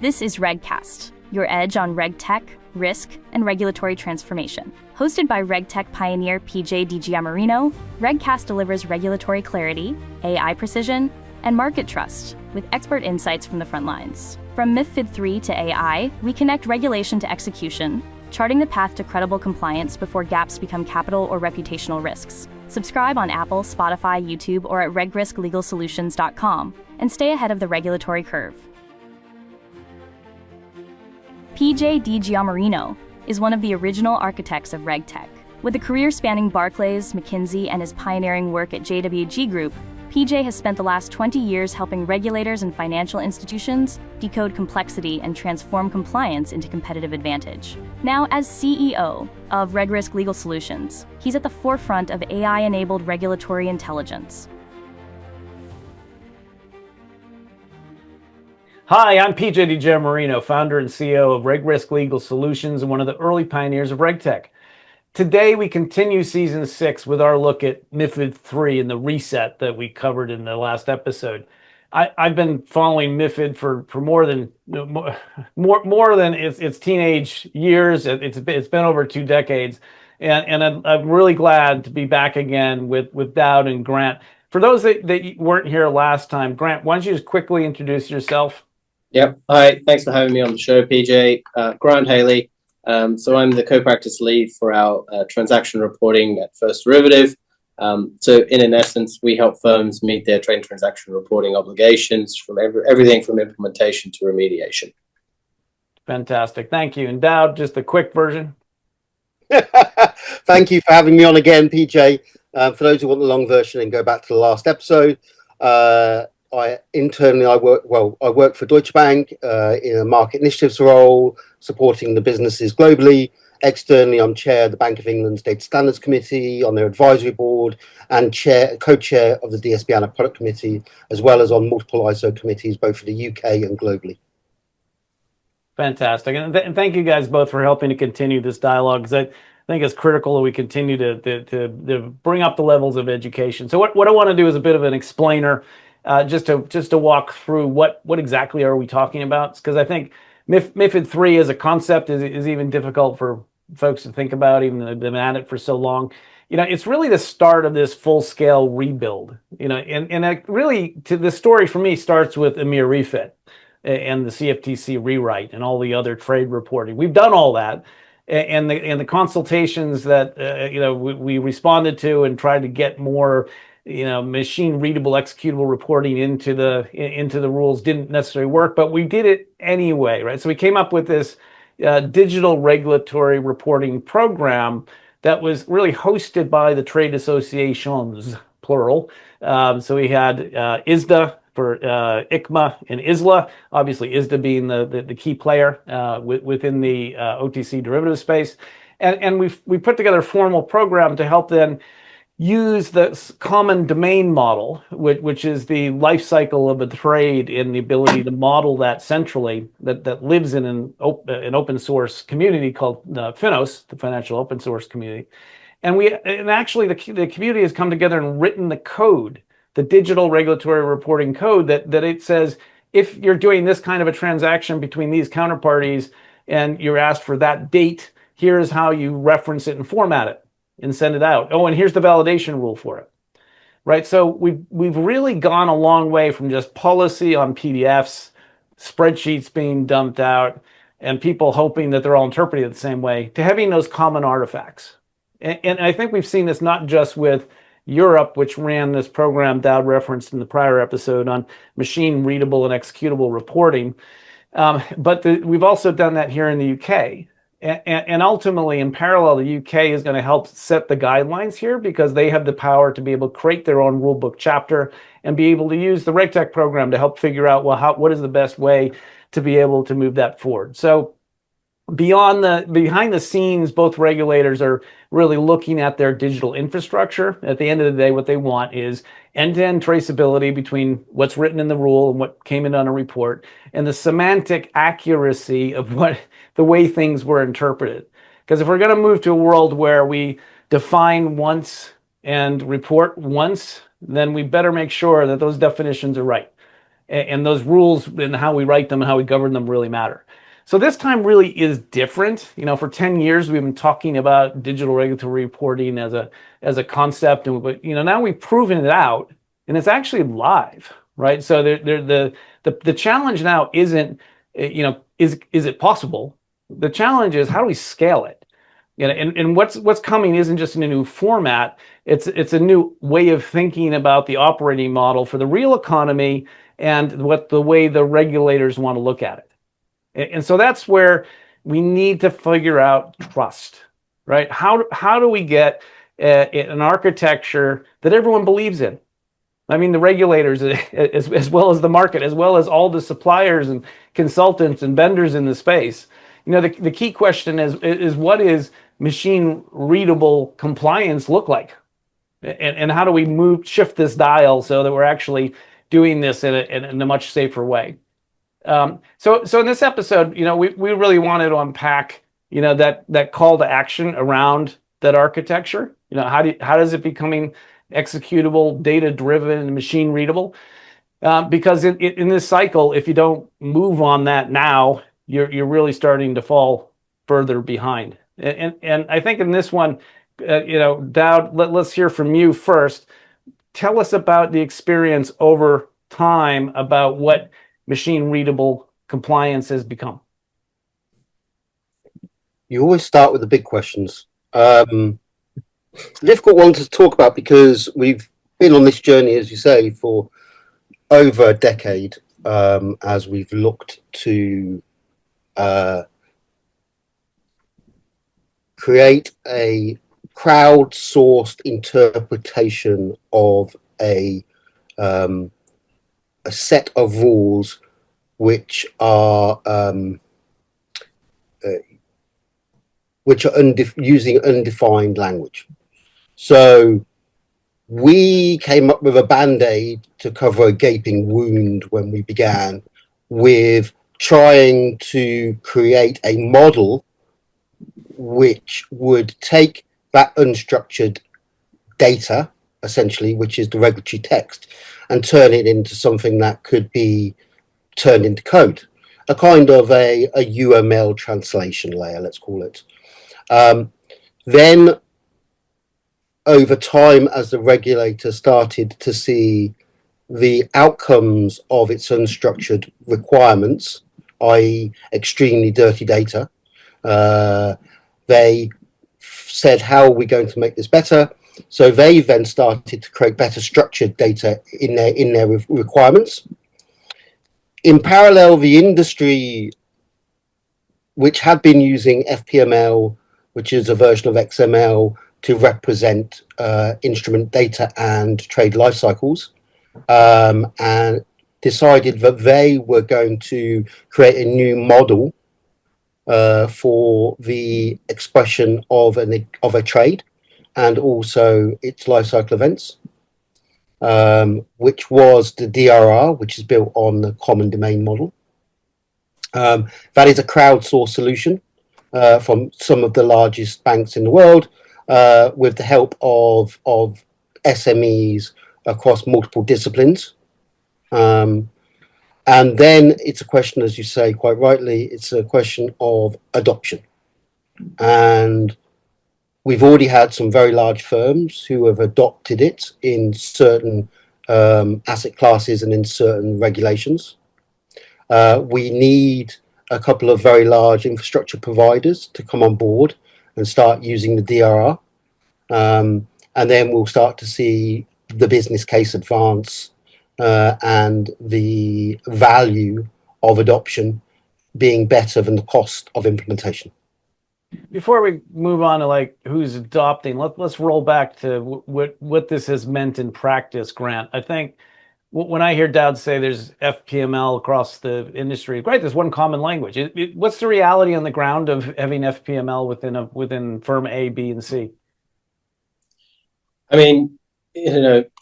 This is RegCast, your edge on RegTech, risk, and regulatory transformation. Hosted by RegTech pioneer PJ Giammarino, RegCast delivers regulatory clarity, AI precision, and market trust with expert insights from the front lines. From MiFID 3 to AI, we connect regulation to execution, charting the path to credible compliance before gaps become capital or reputational risks. Subscribe on Apple, Spotify, YouTube, or at regrisklegalsolutions.com and stay ahead of the regulatory curve. PJ Giammarino is one of the original architects of RegTech. With a career spanning Barclays, McKinsey, and his pioneering work at JWG Group, PJ has spent the last 20 years helping regulators and financial institutions decode complexity and transform compliance into competitive advantage. Now, as CEO of RegRisk Legal Solutions, he's at the forefront of AI-enabled regulatory intelligence. Hi, I'm PJ Giammarino, founder and CEO of RegRisk Legal Solutions and one of the early pioneers of RegTech. Today, we continue Season 6 with our look at MiFID 3 and the reset that we covered in the last episode. I've been following MiFID for more than its teenage years. It's been over 2 decades, and I'm really glad to be back again with Dawd and Grant. For those that weren't here last time, Grant, why don't you just quickly introduce yourself? Yep. Hi. Thanks for having me on the show, PJ. Grant Haley. So I'm the co-practice lead for our transaction reporting at First Derivative. So in essence, we help firms meet their trade transaction reporting obligations from everything from implementation to remediation. Fantastic. Thank you. And Dawd, just a quick version. Thank you for having me on again, PJ. For those who want the long version and go back to the last episode, I work for Deutsche Bank in a market initiatives role, supporting the businesses globally. Externally, I'm chair of the Bank of England's Data Standards Committee on their advisory board and co-chair of the DSB Product Committee, as well as on multiple ISO committees, both for the UK and globally. Fantastic. And thank you guys both for helping to continue this dialogue, because I think it's critical that we continue to bring up the levels of education. So what I want to do is a bit of an explainer, just to walk through what exactly are we talking about, because I think MiFID 3 as a concept is even difficult for folks to think about, even though they've been at it for so long. It's really the start of this full-scale rebuild. And really, the story for me starts with EMIR refit and the CFTC rewrite and all the other trade reporting. We've done all that, and the consultations that we responded to and tried to get more machine-readable, executable reporting into the rules didn't necessarily work, but we did it anyway, right? So we came up with this digital regulatory reporting program that was really hosted by the trade associations, plural. So we had ISDA for ICMA and ISLA, obviously ISDA being the key player within the OTC derivative space. And we put together a formal program to help then use the common domain model, which is the life cycle of a trade and the ability to model that centrally, that lives in an open source community called FINOS, the Financial Open Source Community. And actually the community has come together and written the code, the digital regulatory reporting code that it says, if you're doing this kind of a transaction between these counterparties and you're asked for that date, here's how you reference it and format it and send it out. Oh, and here's the validation rule for it, right? So we've really gone a long way from just policy on PDFs, spreadsheets being dumped out, and people hoping that they're all interpreted the same way, to having those common artifacts. And I think we've seen this not just with Europe, which ran this program Dawd referenced in the prior episode on machine-readable and executable reporting, but we've also done that here in the UK. And ultimately, in parallel, the UK is going to help set the guidelines here, because they have the power to be able to create their own rulebook chapter and be able to use the RegTech program to help figure out, well, what is the best way to be able to move that forward. So behind the scenes, both regulators are really looking at their digital infrastructure. At the end of the day, what they want is end-to-end traceability between what's written in the rule and what came in on a report, and the semantic accuracy of the way things were interpreted. Because if we're going to move to a world where we define once and report once, then we better make sure that those definitions are right. and those rules and how we write them and how we govern them really matter. So this time really is different. For 10 years we've been talking about digital regulatory reporting as a concept, but now we've proven it out, and it's actually live, right? So the challenge now isn't, is it possible? The challenge is, how do we scale it? And what's coming isn't just in a new format. It's a new way of thinking about the operating model for the real economy and the way the regulators want to look at it. And so that's where we need to figure out trust, right? How do we get an architecture that everyone believes in? I mean, the regulators, as well as the market, as well as all the suppliers and consultants and vendors in the space. The key question is what is machine readable compliance look like? And how do we shift this dial so that we're actually doing this in a much safer way? So in this episode, we really wanted to unpack, that call to action around that architecture. How does it becoming executable, data driven, and machine readable? Because in this cycle, if you don't move on that now, you're really starting to fall further behind. And I think in this one, Dawd, let's hear from you first. Tell us about the experience over time about what machine readable compliance has become. You always start with the big questions. Difficult one to talk about because we've been on this journey, as you say, for over a decade, as we've looked to create a crowdsourced interpretation of a set of rules which are using undefined language. So we came up with a band-aid to cover a gaping wound when we began with trying to create a model which would take that unstructured data, essentially, which is the regulatory text, and turn it into something that could be turned into code, a kind of a UML translation layer, let's call it. Then over time, as the regulator started to see the outcomes of its unstructured requirements, i.e. extremely dirty data, they said, how are we going to make this better? So they then started to create better structured data in their requirements. In parallel, the industry, which had been using FPML, which is a version of XML to represent instrument data and trade life cycles, and decided that they were going to create a new model for the expression of a trade and also its life cycle events, which was the DRR, which is built on the common domain model. That is a crowdsourced solution from some of the largest banks in the world, with the help of SMEs across multiple disciplines. And then it's a question, as you say quite rightly, it's a question of adoption. And we've already had some very large firms who have adopted it in certain asset classes and in certain regulations. We need a couple of very large infrastructure providers to come on board and start using the DRR. And then we'll start to see the business case advance and the value of adoption being better than the cost of implementation. Before we move on to like who's adopting, let's roll back to what this has meant in practice, Grant. I think when I hear Dawd say there's FPML across the industry, great, there's one common language. What's the reality on the ground of having FPML within firm A, B, and C? I mean,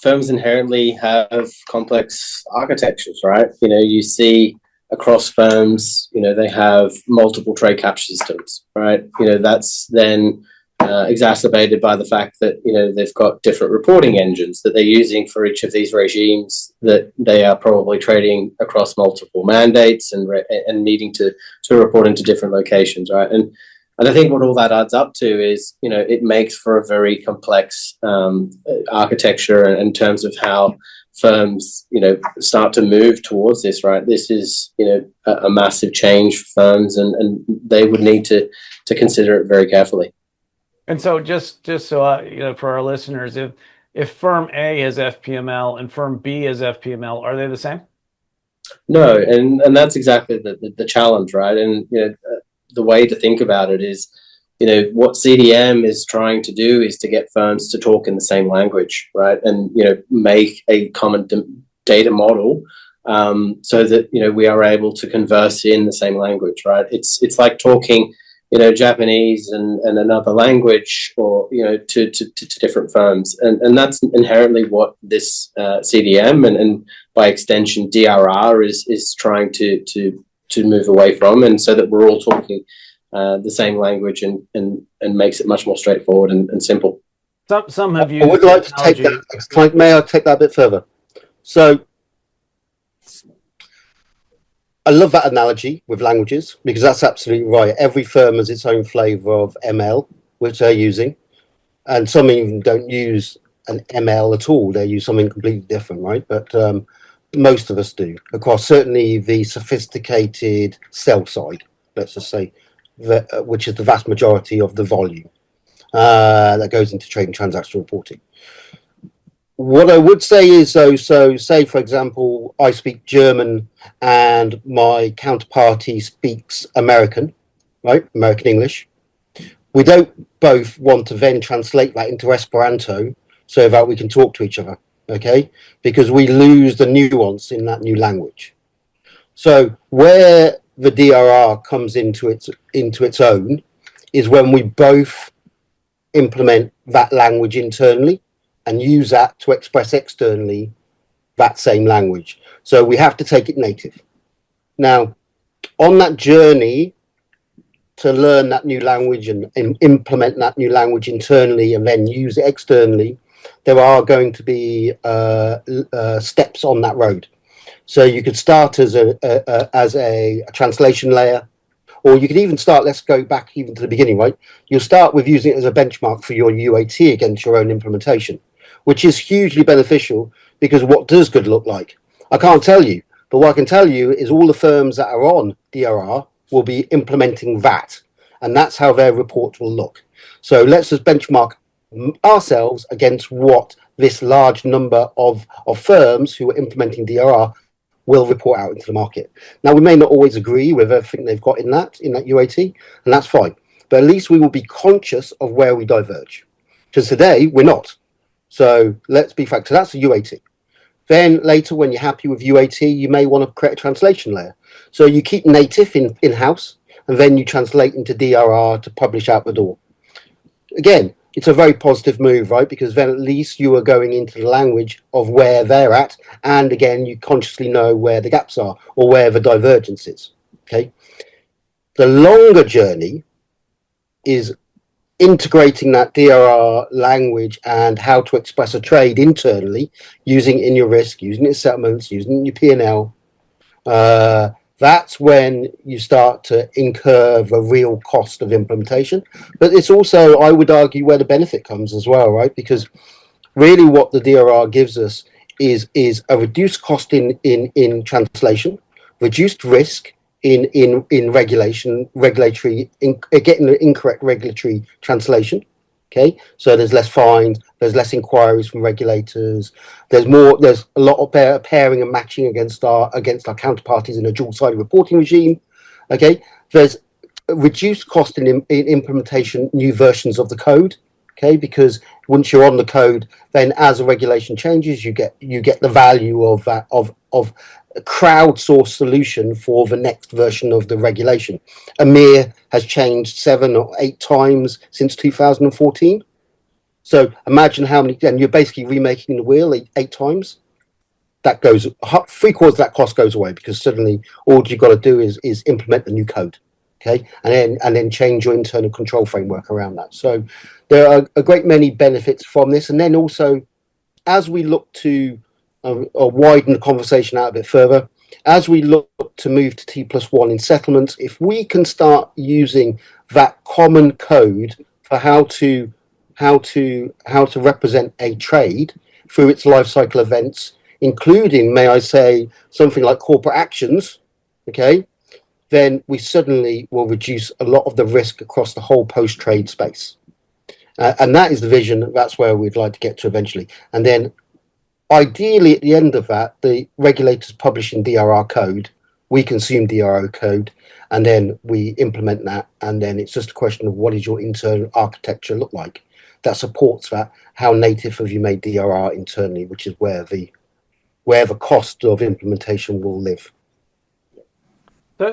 firms inherently have complex architectures, right? You see across firms, they have multiple trade capture systems, right? That's then exacerbated by the fact that they've got different reporting engines that they're using for each of these regimes, that they are probably trading across multiple mandates and needing to report into different locations, right? And I think what all that adds up to is, it makes for a very complex architecture in terms of how firms, start to move towards this, right? This is, a massive change for firms, and they would need to consider it very carefully. And so just so for our listeners, if firm A has FPML and firm B has FPML, are they the same? No, and that's exactly the challenge, right? And the way to think about it is, what CDM is trying to do is to get firms to talk in the same language, right? And make a common data model so that we are able to converse in the same language, right? It's like talking Japanese and another language, or to different firms, and that's inherently what this CDM and by extension DRR is trying to move away from, and so that we're all talking the same language and makes it much more straightforward and simple. Some have used. I would like to take that. May I take that a bit further? So I love that analogy with languages, because that's absolutely right. Every firm has its own flavor of ML, which they're using. And some even don't use an ML at all. They use something completely different, right? But most of us do, across certainly the sophisticated sell side, let's just say, which is the vast majority of the volume that goes into trading transactional reporting. What I would say is, though, so say, for example, I speak German and my counterparty speaks American, right? American English. We don't both want to then translate that into Esperanto so that we can talk to each other, okay? Because we lose the nuance in that new language. So where the DRR comes into its own is when we both implement that language internally and use that to express externally that same language. So we have to take it native. Now, on that journey to learn that new language and implement that new language internally and then use it externally, there are going to be steps on that road. So you could start as a translation layer, or you could even start, let's go back even to the beginning, right? You'll start with using it as a benchmark for your UAT against your own implementation, which is hugely beneficial, because what does good look like? I can't tell you, but what I can tell you is all the firms that are on DRR will be implementing that, and that's how their report will look. So let's just benchmark ourselves against what this large number of firms who are implementing DRR will report out into the market. Now, we may not always agree with everything they've got in that UAT, and that's fine, but at least we will be conscious of where we diverge, because today we're not. So let's be frank. So that's the UAT. Then later, when you're happy with UAT, you may want to create a translation layer. So you keep native in-house, and then you translate into DRR to publish out the door. Again, it's a very positive move, right? Because then at least you are going into the language of where they're at. And again, you consciously know where the gaps are or where the divergence is, okay? The longer journey is integrating that DRR language and how to express a trade internally, using it in your risk, using it in settlements, using it in your P&L. That's when you start to incur the real cost of implementation. But it's also, I would argue, where the benefit comes as well, right? Because really what the DRR gives us is a reduced cost in translation, reduced risk in regulatory, getting the incorrect regulatory translation. Okay, so there's less fines, there's less inquiries from regulators, there's a lot of pairing and matching against our counterparties in a dual-sided reporting regime. Okay, there's reduced cost in implementation, new versions of the code. Okay, because once you're on the code, then as a regulation changes, you get the value of that of a crowdsourced solution for the next version of the regulation. EMIR has changed 7 or 8 times since 2014. So imagine how many, and you're basically remaking the wheel 8 times. That goes, 3/4 of that cost goes away, because suddenly all you've got to do is implement the new code. Okay, and then change your internal control framework around that. So there are a great many benefits from this. And then also, as we look to widen the conversation out a bit further, as we look to move to T+1 in settlements, if we can start using that common code for how to represent a trade through its life cycle events, including, may I say, something like corporate actions, okay, then we suddenly will reduce a lot of the risk across the whole post-trade space. And that is the vision. That's where we'd like to get to eventually. And then ideally, at the end of that, the regulators publishing DRR code, we consume DRR code, and then we implement that. And then it's just a question of what does your internal architecture look like that supports that? How native have you made DRR internally, which is where the cost of implementation will live.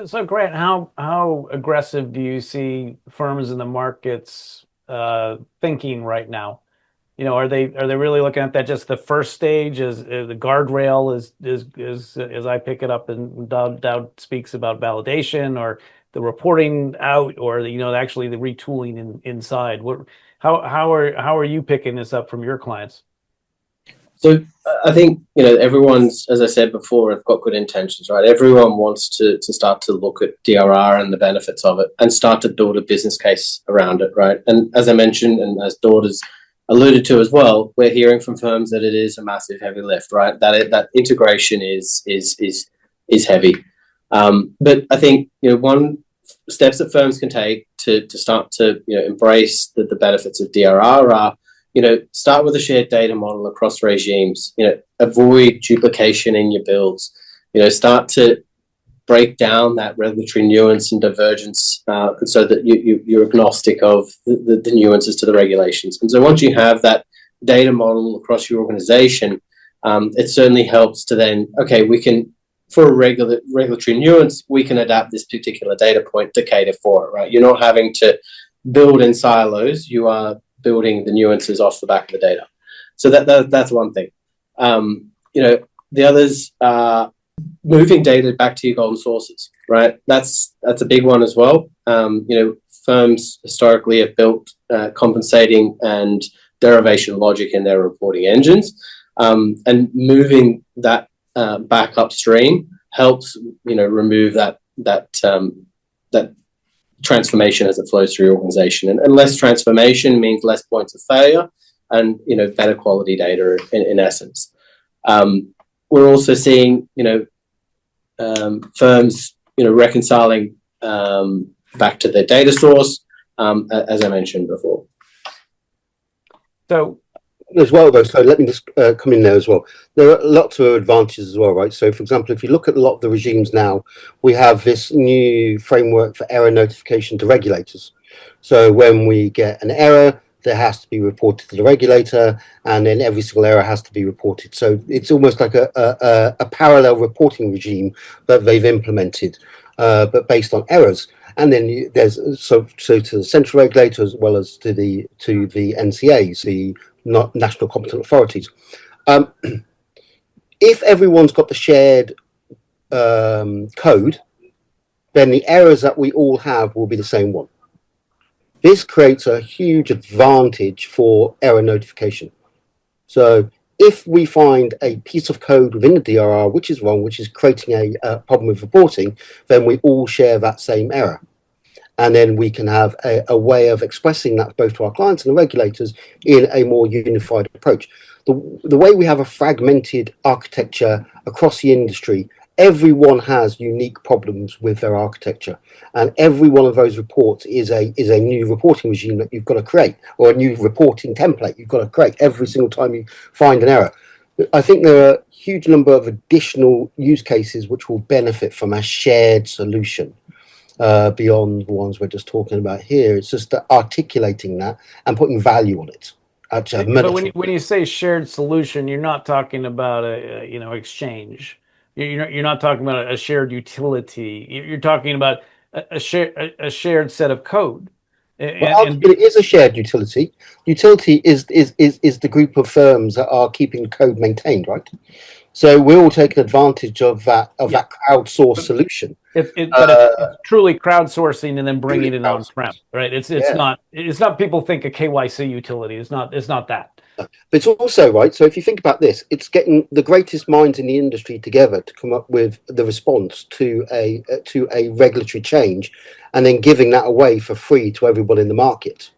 So Grant, how aggressive do you see firms in the markets thinking right now? You know, are they really looking at that just the first stage as the guardrail is as I pick it up and Dawd speaks about validation or the reporting out or actually the retooling inside? How are you picking this up from your clients? So I think, everyone's, as I said before, have got good intentions, right? Everyone wants to start to look at DRR and the benefits of it and start to build a business case around it, right? And as I mentioned, and as Dawd has alluded to as well, we're hearing from firms that it is a massive heavy lift, right? That integration is heavy. But I think, one steps that firms can take to start to embrace the benefits of DRR are, start with a shared data model across regimes, avoid duplication in your builds, start to break down that regulatory nuance and divergence so that you're agnostic of the nuances to the regulations. And so once you have that data model across your organization, it certainly helps to then, okay, we can, for a regulatory nuance, we can adapt this particular data point to cater for it, right? You're not having to build in silos, you are building the nuances off the back of the data. So that's one thing. The others are moving data back to your golden sources, right? That's a big one as well. Firms historically have built compensating and derivation logic in their reporting engines, and moving that back upstream helps remove that transformation as it flows through your organization. And less transformation means less points of failure and better quality data in essence. We're also seeing firms reconciling back to their data source, as I mentioned before. So as well, though, so let me just come in there as well. There are lots of advantages as well, right? So, for example, if you look at a lot of the regimes now, we have this new framework for error notification to regulators. So when we get an error, there has to be reported to the regulator, and then every single error has to be reported. So it's almost like a parallel reporting regime that they've implemented, but based on errors. And then there's so to the central regulator as well as to the NCAs, the national competent authorities. If everyone's got the shared code, then the errors that we all have will be the same one. This creates a huge advantage for error notification. So if we find a piece of code within the DRR which is wrong, which is creating a problem with reporting, then we all share that same error. And then we can have a way of expressing that both to our clients and the regulators in a more unified approach. The way we have a fragmented architecture across the industry, everyone has unique problems with their architecture. And every one of those reports is a new reporting regime that you've got to create, or a new reporting template you've got to create every single time you find an error. I think there are a huge number of additional use cases which will benefit from a shared solution. Beyond the ones we're just talking about here. It's just articulating that and putting value on it. But when you say shared solution, you're not talking about a exchange. You're not talking about a shared utility. You're talking about a shared set of code. It is a shared utility. Utility is the group of firms that are keeping code maintained, right? So we're all taking advantage of that crowdsourced solution. But it's truly crowdsourcing and then bringing it on-prem, right? It's not people think a KYC utility. It's not that. But it's also right. So if you think about this, it's getting the greatest minds in the industry together to come up with the response to a regulatory change, and then giving that away for free to everyone in the market.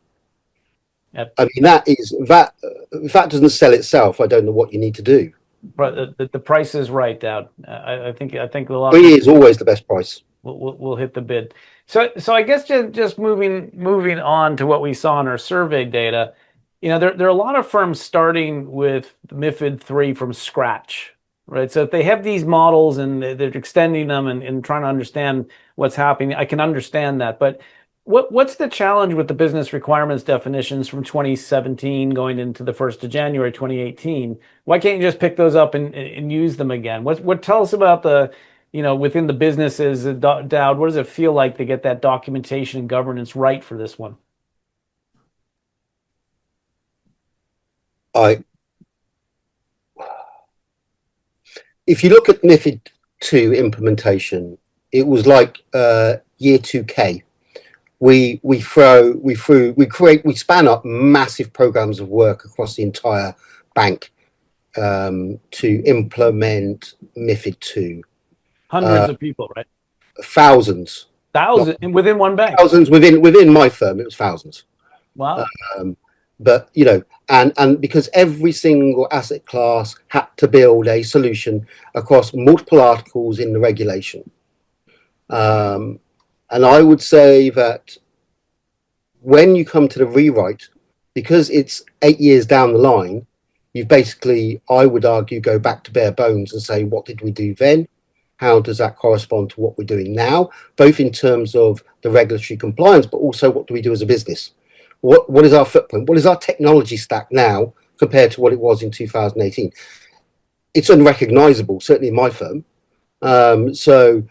Yep. I mean, that if that doesn't sell itself, I don't know what you need to do. But the price is right, Dawd. I think a lot. 3 is always the best price. We'll hit the bid. So I guess just moving on to what we saw in our survey data. There are a lot of firms starting with MiFID 3 from scratch, right? So if they have these models and they're extending them and trying to understand what's happening, I can understand that. But what's the challenge with the business requirements definitions from 2017 going into the 1st of January 2018? Why can't you just pick those up and use them again? What tell us about the, within the businesses, Dawd, what does it feel like to get that documentation and governance right for this one? If you look at MiFID 2 implementation, it was like year 2K. We span up massive programs of work across the entire bank to implement MiFID 2. Hundreds of people, right? Thousands. Thousands within one bank. Thousands within my firm, it was thousands. Wow. But and because every single asset class had to build a solution across multiple articles in the regulation. And I would say that when you come to the rewrite, because it's 8 years down the line, you basically, I would argue, go back to bare bones and say, what did we do then? How does that correspond to what we're doing now, both in terms of the regulatory compliance, but also what do we do as a business? What is our footprint? What is our technology stack now compared to what it was in 2018? It's unrecognizable, certainly in my firm. So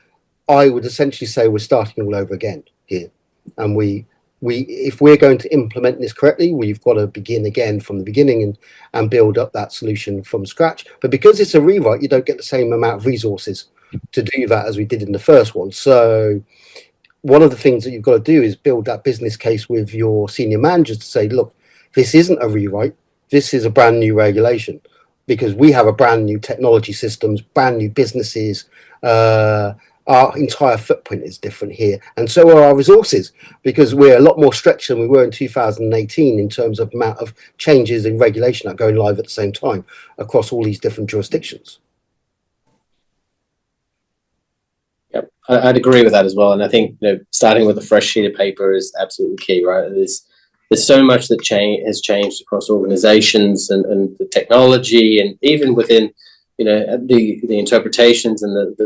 I would essentially say we're starting all over again here. And if we're going to implement this correctly, we've got to begin again from the beginning and build up that solution from scratch. But because it's a rewrite, you don't get the same amount of resources to do that as we did in the first one. So one of the things that you've got to do is build that business case with your senior managers to say, look, this isn't a rewrite. This is a brand new regulation because we have a brand new technology systems, brand new businesses. Our entire footprint is different here. And so are our resources because we're a lot more stretched than we were in 2018 in terms of amount of changes in regulation that are going live at the same time across all these different jurisdictions. Yep, I'd agree with that as well. And I think starting with a fresh sheet of paper is absolutely key, right? There's so much that has changed across organizations and the technology, and even within the interpretations and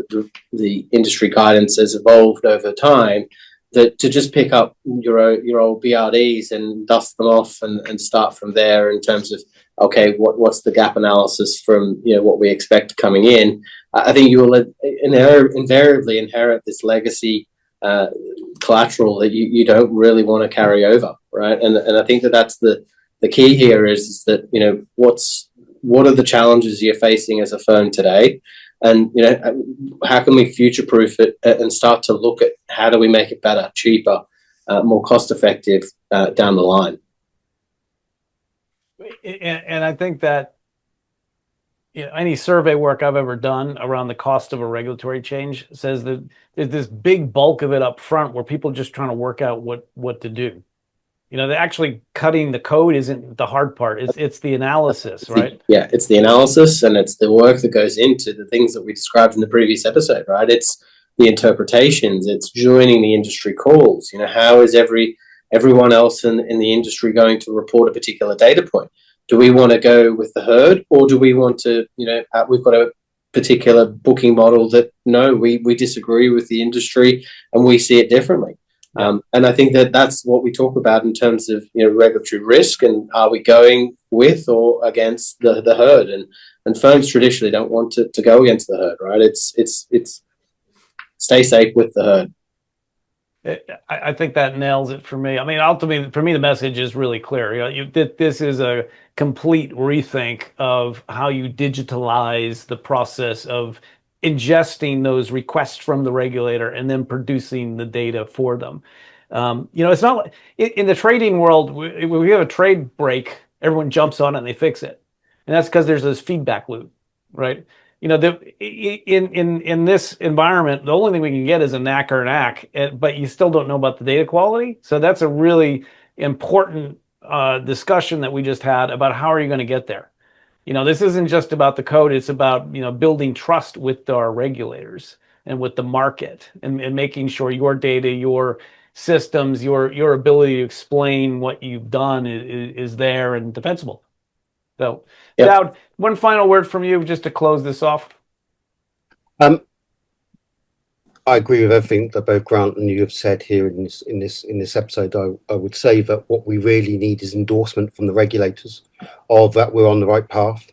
the industry guidance has evolved over time. That to just pick up your old BRDs and dust them off and start from there in terms of okay, what's the gap analysis from what we expect coming in. I think you will invariably inherit this legacy collateral that you don't really want to carry over, right? And I think that's the key here is that what are the challenges you're facing as a firm today, and how can we future-proof it and start to look at how do we make it better, cheaper, more cost-effective down the line. And I think that any survey work I've ever done around the cost of a regulatory change says that there's this big bulk of it up front where people are just trying to work out what to do. They're actually cutting the code isn't the hard part. It's the analysis, right? It's the analysis and it's the work that goes into the things that we described in the previous episode, right? It's the interpretations. It's joining the industry calls. How is everyone else in the industry going to report a particular data point? Do we want to go with the herd, or do we want to, we've got a particular booking model that, no, we disagree with the industry and we see it differently. Yeah. And I think that's what we talk about in terms of regulatory risk, and are we going with or against the herd? And firms traditionally don't want to go against the herd, right? It's stay safe with the herd. I think that nails it for me. I mean, ultimately, for me, the message is really clear. This is a complete rethink of how you digitalize the process of ingesting those requests from the regulator and then producing the data for them. It's not like in the trading world, when we have a trade break, everyone jumps on it and they fix it. And that's because there's this feedback loop, right? In this environment, the only thing we can get is a knack or an ack, but you still don't know about the data quality. So that's a really important discussion that we just had about how are you going to get there. This isn't just about the code; it's about building trust with our regulators and with the market, and making sure your data, your systems, your ability to explain what you've done is there and defensible. So, yep. Dawd, one final word from you just to close this off. I agree with everything that both Grant and you have said here in this episode. I would say that what we really need is endorsement from the regulators of that we're on the right path.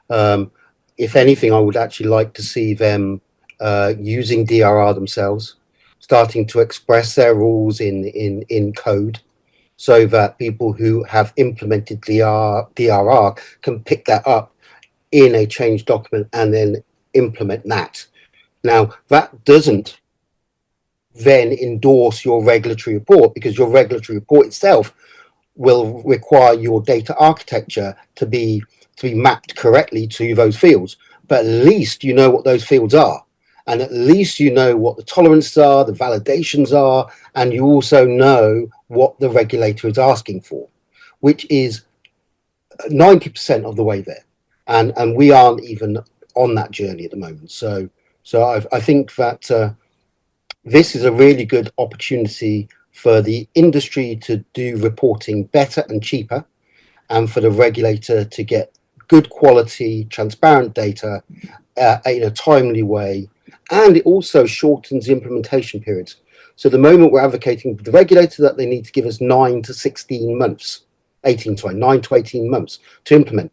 If anything, I would actually like to see them using DRR themselves, starting to express their rules in code, so that people who have implemented DRR can pick that up in a change document and then implement that. Now, that doesn't then endorse your regulatory report, because your regulatory report itself will require your data architecture to be mapped correctly to those fields. But at least you know what those fields are. And at least you know what the tolerances are, the validations are, and you also know what the regulator is asking for, which is 90% of the way there. And we aren't even on that journey at the moment. So I think that this is a really good opportunity for the industry to do reporting better and cheaper, and for the regulator to get good quality, transparent data in a timely way. And it also shortens the implementation periods. So the moment we're advocating for the regulator that they need to give us 9 to 18 months to implement.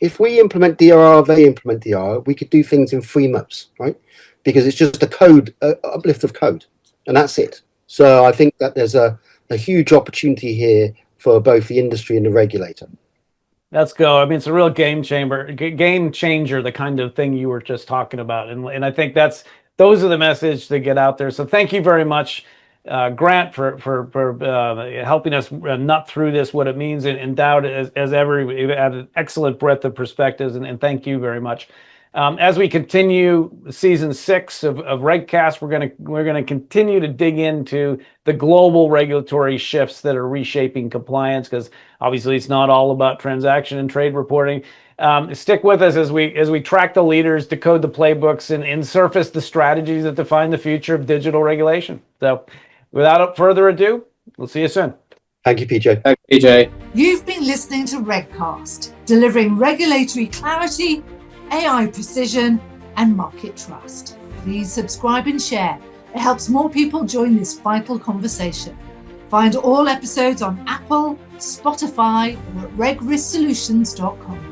If we implement DRR, they implement DRR, we could do things in 3 months, right? Because it's just a uplift of code, and that's it. So I think that there's a huge opportunity here for both the industry and the regulator. Let's go. I mean, it's a real game changer, the kind of thing you were just talking about. And I think those are the message to get out there. So thank you very much, Grant, for helping us nut through this, what it means. And Dawd, as ever, we've had an excellent breadth of perspectives, and thank you very much. As we continue season 6 of RegCast, we're gonna continue to dig into the global regulatory shifts that are reshaping compliance, because obviously it's not all about transaction and trade reporting. Stick with us as we track the leaders, decode the playbooks, and surface the strategies that define the future of digital regulation. So, without further ado, we'll see you soon. Thank you, PJ. Thank you, PJ. You've been listening to RegCast, delivering regulatory clarity, AI precision, and market trust. Please subscribe and share. It helps more people join this vital conversation. Find all episodes on Apple, Spotify, or at regrissolutions.com.